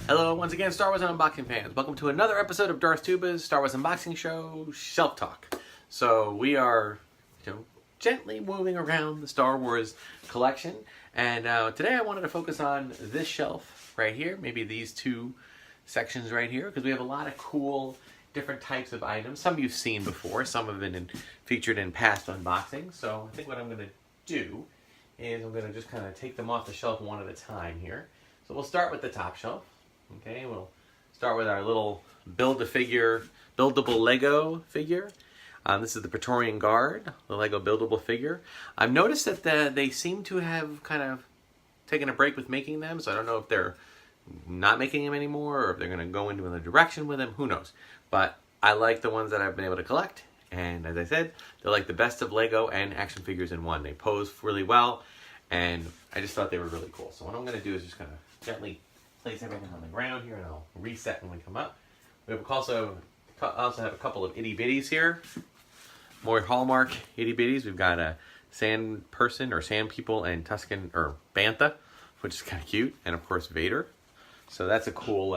Hello, once again, Star Wars Unboxing fans. Welcome to another episode of Darth Tuba's Star Wars Unboxing Show, Shelf Talk. So we are, gently moving around the Star Wars collection. And today I wanted to focus on this shelf right here, maybe these two sections right here, because we have a lot of cool different types of items. Some you've seen before, some have been featured in past unboxings. So I think what I'm going to do is I'm going to just kind of take them off the shelf one at a time here. So we'll start with the top shelf. Okay, we'll start with our little buildable Lego figure. This is the Praetorian Guard, the Lego buildable figure. I've noticed that they seem to have kind of taken a break with making them, so I don't know if they're not making them anymore or if they're going to go into another direction with them. Who knows? But I like the ones that I've been able to collect, and as I said, they're like the best of Lego and action figures in one. They pose really well, and I just thought they were really cool. So what I'm going to do is just kind of gently place everything on the ground here, and I'll reset when we come up. We also have a couple of itty bitties here, more Hallmark itty bitties. We've got a Sand Person or Sand People and Tusken or Bantha, which is kind of cute, and of course Vader. So that's a cool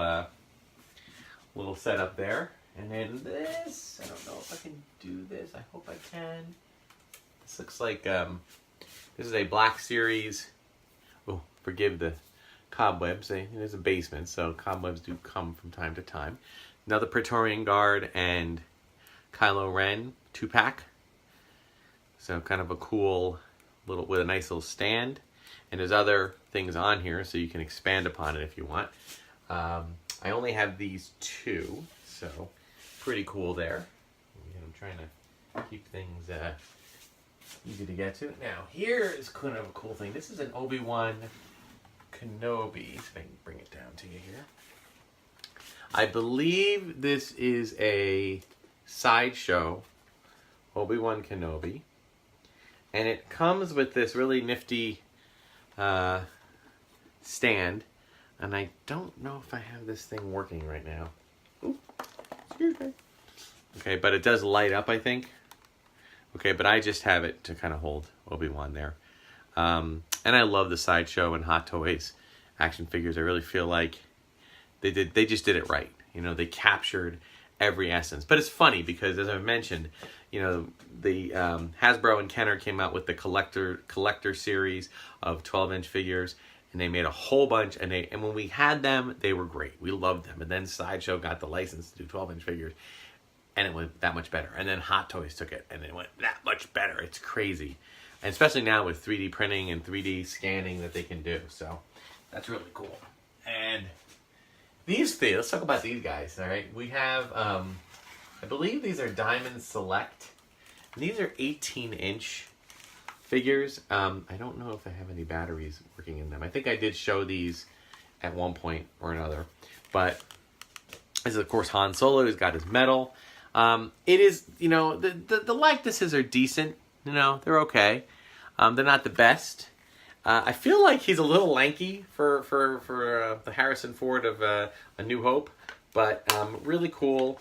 little setup there. And then this, I don't know if I can do this. I hope I can. This looks like this is a Black Series. Oh, forgive the cobwebs. It is a basement, so cobwebs do come from time to time. Another Praetorian Guard and Kylo Ren 2-pack. So kind of a cool little, with a nice little stand. And there's other things on here, so you can expand upon it if you want. I only have these two, so pretty cool there. I'm trying to keep things easy to get to. Now, here is kind of a cool thing. This is an Obi-Wan Kenobi. So I can bring it down to you here. I believe this is a Sideshow Obi-Wan Kenobi. And it comes with this really nifty stand. And I don't know if I have this thing working right now. Ooh, excuse me. Okay, but it does light up, I think. Okay, but I just have it to kind of hold Obi-Wan there. And I love the Sideshow and Hot Toys action figures. I really feel like they just did it right. They captured every essence. But it's funny because, as I mentioned, the Hasbro and Kenner came out with the collector series of 12-inch figures, and they made a whole bunch. And when we had them, they were great. We loved them. And then Sideshow got the license to do 12-inch figures, and it went that much better. And then Hot Toys took it, and it went that much better. It's crazy. And especially now with 3D printing and 3D scanning that they can do. So that's really cool. And these things, let's talk about these guys, all right? We have, I believe these are Diamond Select. And these are 18-inch figures. I don't know if I have any batteries working in them. I think I did show these at one point or another. But this is, of course, Han Solo. He's got his medal. It is, the likenesses are decent. They're okay. They're not the best. I feel like he's a little lanky for the Harrison Ford of A New Hope, but really cool.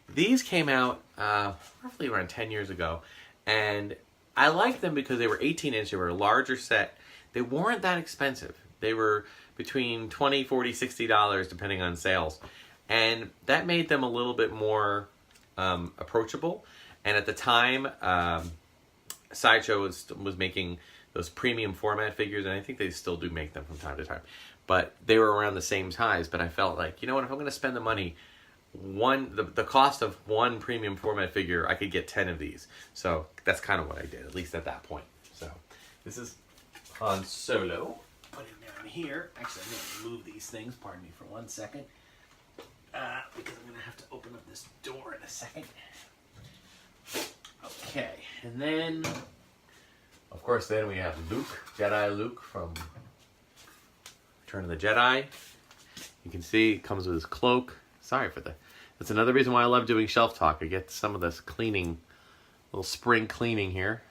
These came out roughly around 10 years ago, and I liked them because they were 18-inch. They were a larger set. They weren't that expensive. They were between $20, $40, $60 depending on sales, and that made them a little bit more approachable. And at the time, Sideshow was making those premium format figures, and I think they still do make them from time to time. But they were around the same size, but I felt like, if I'm going to spend the money, the cost of one premium format figure, I could get 10 of these. So that's kind of what I did, at least at that point. So this is Han Solo. Put him down here. Actually, I'm going to move these things, pardon me for 1 second, because I'm going to have to open up this door in a second. Okay, and then, of course, then we have Luke, Jedi Luke from Return of the Jedi. You can see it comes with his cloak. Sorry for that's another reason why I love doing shelf talk. I get some of this cleaning, little spring cleaning here.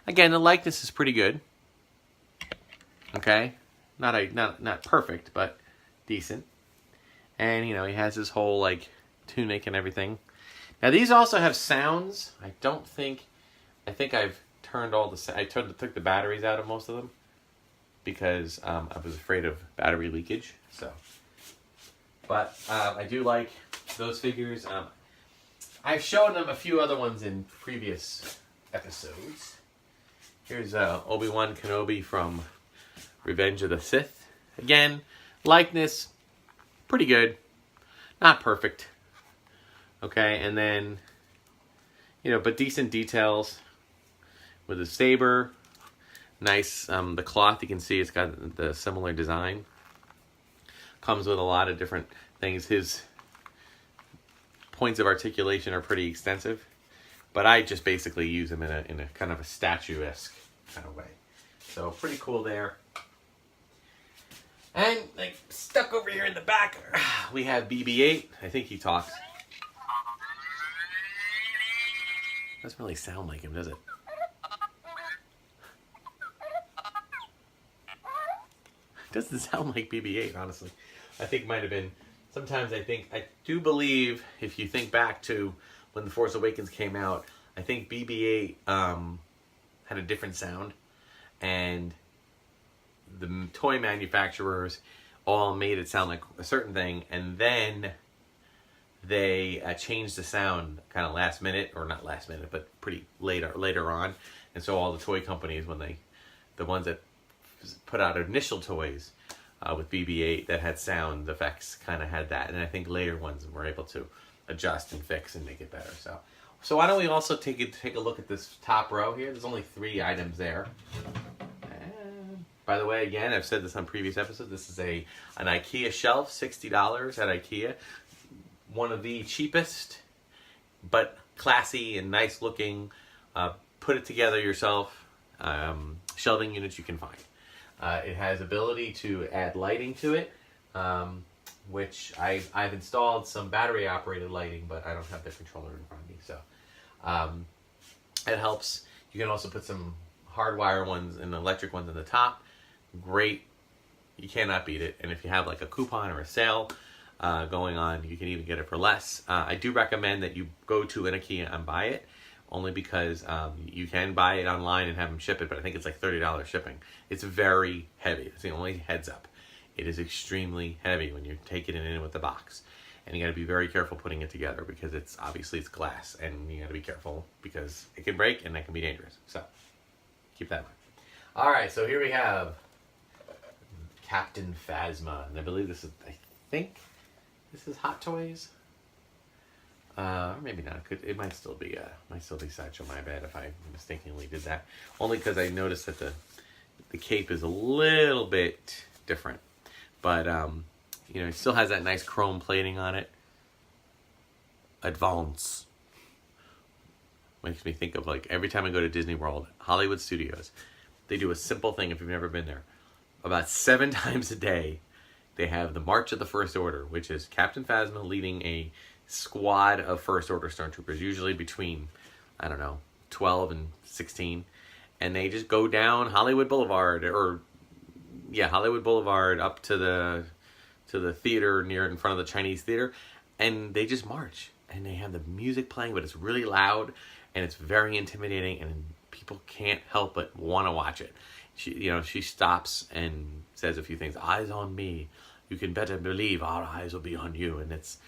Again, the likeness is pretty good. Okay, not perfect, but decent. And he has his whole tunic and everything. Now these also have sounds. I think I've turned took the batteries out of most of them because I was afraid of battery leakage. So But I do like those figures. I've shown them a few other ones in previous episodes. Here's Obi-Wan Kenobi from Revenge of the Sith. Again, likeness, pretty good. Not perfect. Okay, and then, but decent details with a saber. Nice, the cloth, you can see it's got the similar design. Comes with a lot of different things. His points of articulation are pretty extensive, but I just basically use him in a kind of a statuesque kind of way. So pretty cool there. And like stuck over here in the back, we have BB-8. I think he talks. Doesn't really sound like him, does it? Doesn't sound like BB-8, honestly. I think it might have been. Sometimes I do believe, if you think back to when The Force Awakens came out, I think BB-8 had a different sound, and the toy manufacturers all made it sound like a certain thing, and then they changed the sound kind of last minute, or not last minute, but pretty later on. And so all the toy companies, the ones that put out initial toys with BB-8 that had sound effects, kind of had that, and I think later ones were able to adjust and fix and make it better. So why don't we also take a look at this top row here? There's only 3 items there. And by the way, again, I've said this on previous episodes. This is an IKEA shelf, $60 at IKEA. One of the cheapest, but classy and nice looking, put it together yourself shelving units you can find. It has ability to add lighting to it, which I've installed some battery operated lighting, but I don't have the controller in front of me, so it helps. You can also put some hardwire ones and electric ones on the top. Great, you cannot beat it. And if you have like a coupon or a sale going on, you can even get it for less. I do recommend that you go to an IKEA and buy it, only because you can buy it online and have them ship it, but I think it's like $30 shipping. It's very heavy. It's the only heads up. It is extremely heavy when you take it in with the box. And you got to be very careful putting it together, because it's glass, and you got to be careful because it can break and that can be dangerous. So keep that in mind. All right, so here we have Captain Phasma, and I think this is Hot Toys. Or maybe not. It might still be Sideshow. My bad if I mistakenly did that. Only because I noticed that the cape is a little bit different, but it still has that nice chrome plating on it. Advance makes me think of, like, every time I go to Disney World, Hollywood Studios, they do a simple thing. If you've never been there, about 7 times a day, they have the March of the First Order, which is Captain Phasma leading a squad of First Order Stormtroopers, usually between, 12 and 16, and they just go down Hollywood Boulevard, up to the theater in front of the Chinese theater, and they just march, and they have the music playing, but it's really loud, and it's very intimidating, and people can't help but want to watch it. She stops and says a few things. Eyes on me. You can better believe our eyes will be on you. And it's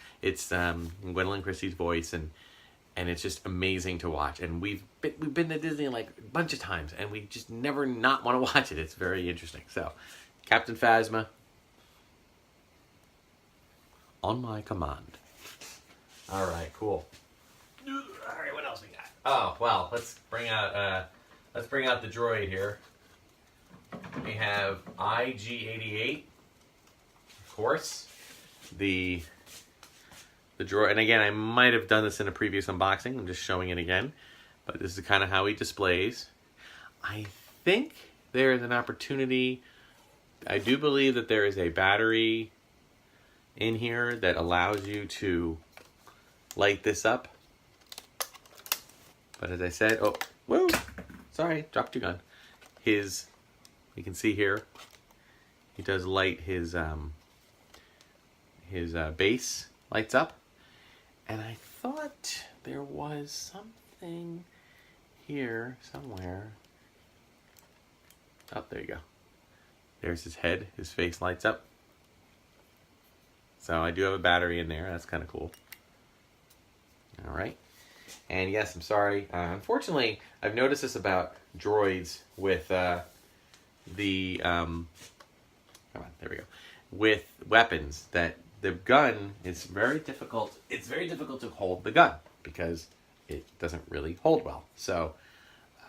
Gwendolyn Christie's voice, and it's just amazing to watch. And we've been to Disney like a bunch of times, and we just never not want to watch it. It's very interesting. So, Captain Phasma, on my command. All right, cool. All right, what else we got? Oh well, let's bring out the droid here. We have IG-88. Course, the droid, and again, I might have done this in a previous unboxing. I'm just showing it again, but this is kind of how he displays. I think there is an opportunity. I do believe that there is a battery in here that allows you to light this up. But as I said, sorry, dropped your gun. You can see here, he does light his base lights up, and I thought there was something here somewhere. Oh, there you go. There's his head. His face lights up. So I do have a battery in there. That's kind of cool. All right. And yes, I'm sorry. Unfortunately, I've noticed this about droids with come on, there we go. With weapons, that the gun is very difficult. It's very difficult to hold the gun because it doesn't really hold well. So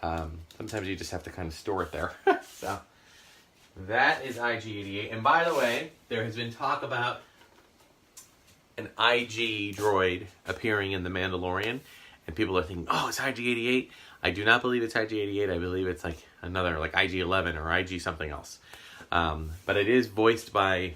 sometimes you just have to kind of store it there. So that is IG-88. And by the way, there has been talk about an IG droid appearing in The Mandalorian, and people are thinking, oh, it's IG-88. I do not believe it's IG-88. I believe it's like another, like IG-11 or IG something else. But it is voiced by,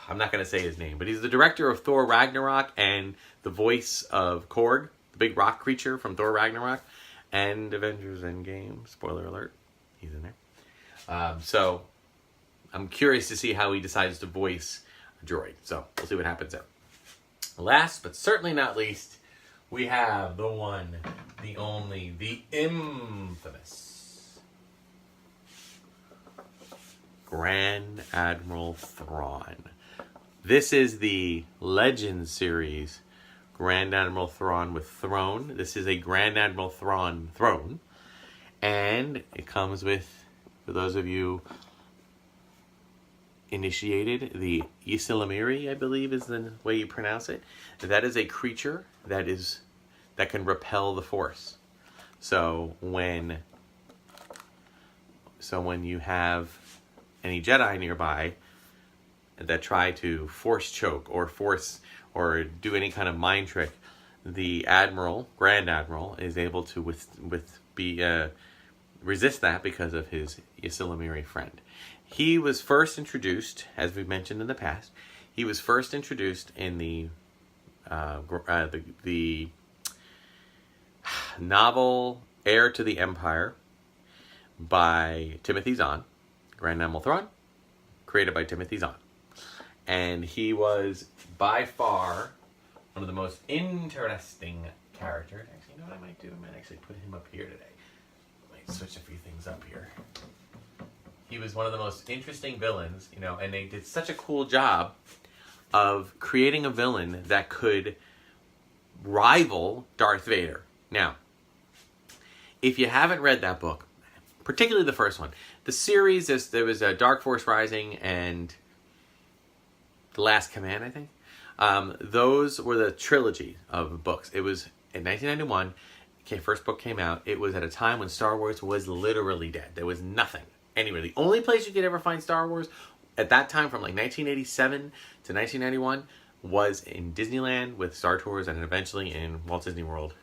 I'm not going to say his name, but he's the director of Thor Ragnarok and the voice of Korg, the big rock creature from Thor Ragnarok, and Avengers Endgame. Spoiler alert, he's in there. So I'm curious to see how he decides to voice a droid. So we'll see what happens there. Last but certainly not least, we have the one, the only, the infamous Grand Admiral Thrawn. This is the Legends series, Grand Admiral Thrawn with Throne. This is a Grand Admiral Thrawn throne. And it comes with, for those of you initiated, the Ysilamiri, I believe is the way you pronounce it. That is a creature that can repel the Force. So when you have any Jedi nearby that try to force choke or do any kind of mind trick, the Grand Admiral, is able to resist that because of his Ysilamiri friend. He was first introduced, as we've mentioned in the past, he was first introduced in the novel Heir to the Empire by Timothy Zahn, Grand Admiral Thrawn, created by Timothy Zahn. And he was by far one of the most interesting characters. Actually, you know what I might do? I might actually put him up here today. I might switch a few things up here. He was one of the most interesting villains, and they did such a cool job of creating a villain that could rival Darth Vader. Now, if you haven't read that book, particularly the first one, the series, there was Dark Force Rising and The Last Command, I think. Those were the trilogy of books. It was in 1991, first book came out. It was at a time when Star Wars was literally dead. There was nothing anywhere. The only place you could ever find Star Wars at that time, from like 1987 to 1991, was in Disneyland with Star Tours, and eventually in Walt Disney World,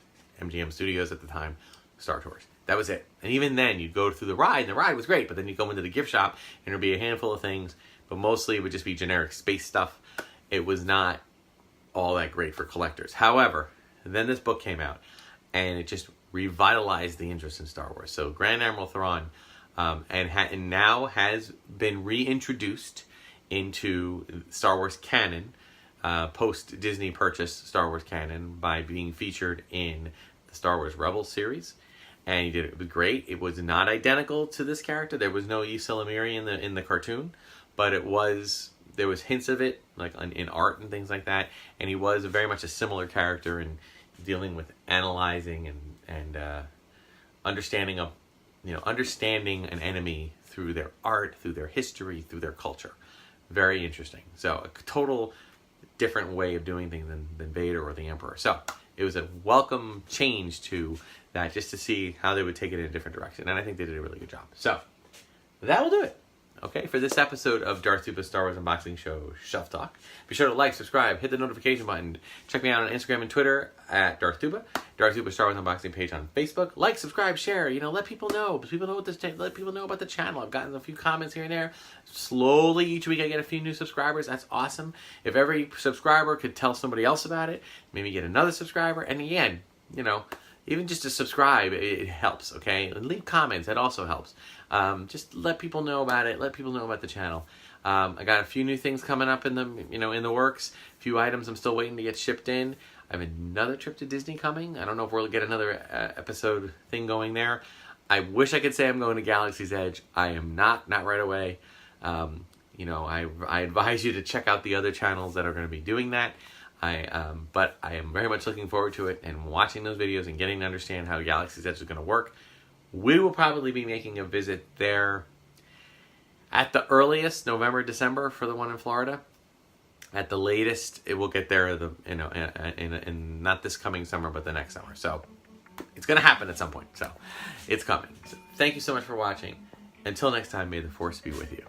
MGM Studios at the time, Star Tours. That was it. And even then, you'd go through the ride, and the ride was great, but then you'd go into the gift shop, and there'd be a handful of things, but mostly it would just be generic space stuff. It was not all that great for collectors. However, then this book came out, and it just revitalized the interest in Star Wars. So Grand Admiral Thrawn, and now has been reintroduced into Star Wars canon, post-Disney purchase Star Wars canon, by being featured in the Star Wars Rebels series. And he did it great. It was not identical to this character. There was no Ysilamiri in the cartoon, but there was hints of it, like in art and things like that. And he was very much a similar character in dealing with analyzing and understanding an enemy through their art, through their history, through their culture. Very interesting. So a total different way of doing things than Vader or the Emperor. So it was a welcome change to that, just to see how they would take it in a different direction. And I think they did a really good job. So that will do it. Okay, for this episode of Darth Tuba Star Wars Unboxing Show Shelf Talk. Be sure to like, subscribe, hit the notification button. Check me out on Instagram and Twitter at Darth Tuba. Darth Tuba Star Wars Unboxing page on Facebook. Like, subscribe, share. Let people know. Let people know about the channel. I've gotten a few comments here and there. Slowly each week I get a few new subscribers. That's awesome. If every subscriber could tell somebody else about it, maybe get another subscriber. And again, even just to subscribe, it helps, okay? And leave comments, that also helps. Just let people know about it. Let people know about the channel. I got a few new things coming up in the works. A few items I'm still waiting to get shipped in. I have another trip to Disney coming. I don't know if we'll get another episode thing going there. I wish I could say I'm going to Galaxy's Edge. I am not right away. I advise you to check out the other channels that are going to be doing that. But I am very much looking forward to it and watching those videos and getting to understand how Galaxy's Edge is going to work. We will probably be making a visit there at the earliest, November, December for the one in Florida. At the latest, it will get there in not this coming summer, but the next summer. So it's going to happen at some point. So it's coming. So thank you so much for watching. Until next time, may the Force be with you.